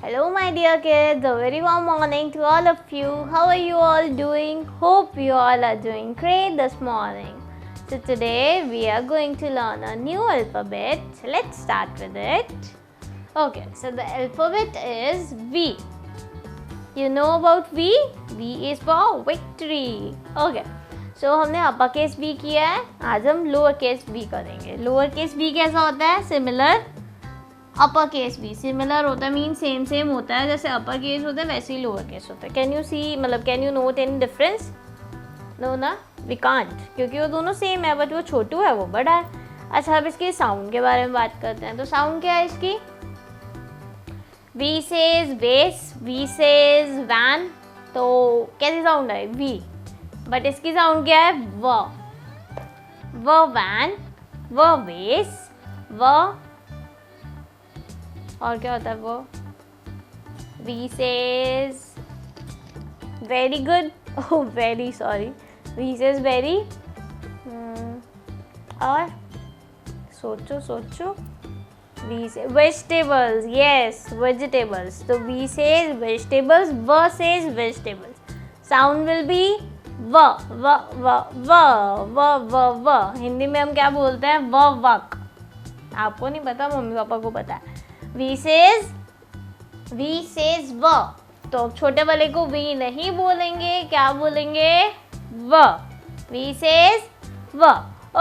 Hello my dear kids, a very warm morning to all of you. How are you all doing? Hope you all are doing great this morning. So today we are going to learn a new alphabet. So let's start with it. Okay, so the alphabet is V. You know about V? V is for victory. Okay. So हमने upper case V किया है, आज हम lower case V करेंगे. Lower case V कैसा होता है? Similar upper case भी सिमिलर होता है, मीन सेम होता है. जैसे अपर केस होता है वैसे ही लोअर केस होता है. कैन यू सी, मतलब can you note any difference? No ना, वी कांट, क्योंकि वो दोनों सेम है, बट वो छोटू है वो बड़ा है. अच्छा, अब इसके साउंड के बारे में बात करते हैं. तो साउंड क्या है इसकी? We says base, we says van. तो कैसी साउंड है? वी. बट इसकी साउंड क्या है? व वैन, व बेस, व और क्या होता है वो? We says very good. Oh very sorry. We says very. और सोचो. We say vegetables. Yes, vegetables. तो we says vegetables, we says vegetables. Sound will be v. Hindi में हम क्या बोलते हैं? वक. आपको नहीं पता, मम्मी पापा को पता है. वी सेज व. तो छोटे वाले को वी नहीं बोलेंगे, क्या बोलेंगे? व. वी सेज व.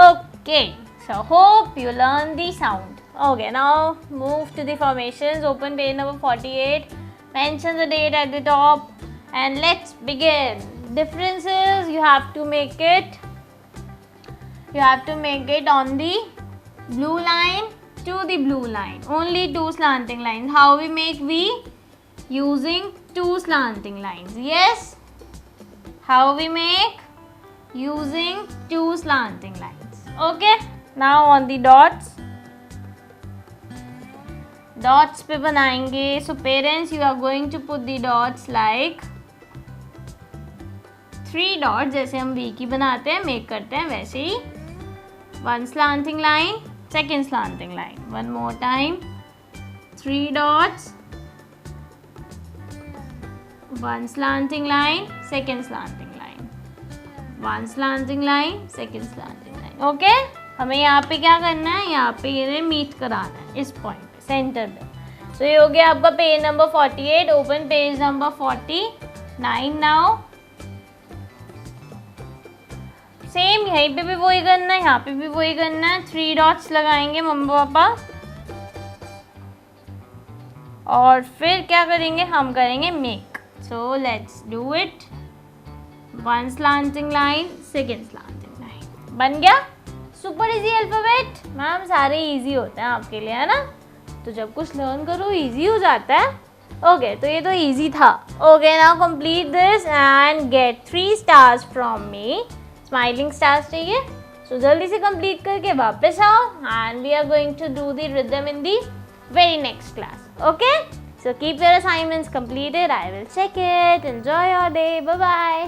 Okay, so hope you learn the sound. Okay, now move to the formations. Open page number 48. Mention the date at the top and let's begin. Differences, you have to make it on the blue line to the blue line. Only two slanting lines. How we make V? Using two slanting lines. Yes? How we make? Using two slanting lines. Okay? Now on the dots. Dots पे बनाएंगे. So parents, you are going to put the dots like 3 dots. जैसे हम V की बनाते हैं, make करते हैं वैसे ही. One slanting line. Second slanting line. One more time. 3 dots. One slanting line. Second slanting line. One slanting line. Second slanting line. Okay? हमें यहाँ पे क्या करना है? यहाँ पे ये मीट कराना है इस पॉइंट पे, सेंटर पे. तो ये हो गया आपका page number 48. Open page number 49 now. Same यहीं पे भी वही करना है, यहाँ पे भी वही करना है. 3 डॉट्स लगाएंगे मम्मी पापा और फिर क्या करेंगे? हम करेंगे make. So let's do it. One slanting line, second slanting line. बन गया. Super easy alphabet. मैम सारे इजी होते हैं आपके लिए, है ना? तो जब कुछ लर्न करो इजी हो जाता है. ओके, तो ये तो इजी था. Okay, now complete this and get 3 stars from me. Smiling stars चाहिए. सो जल्दी से कंप्लीट करके वापस आओ and we are going to do the rhythm in the very next class. Okay, so keep your assignments completed. I will check it. Enjoy your day. Bye bye.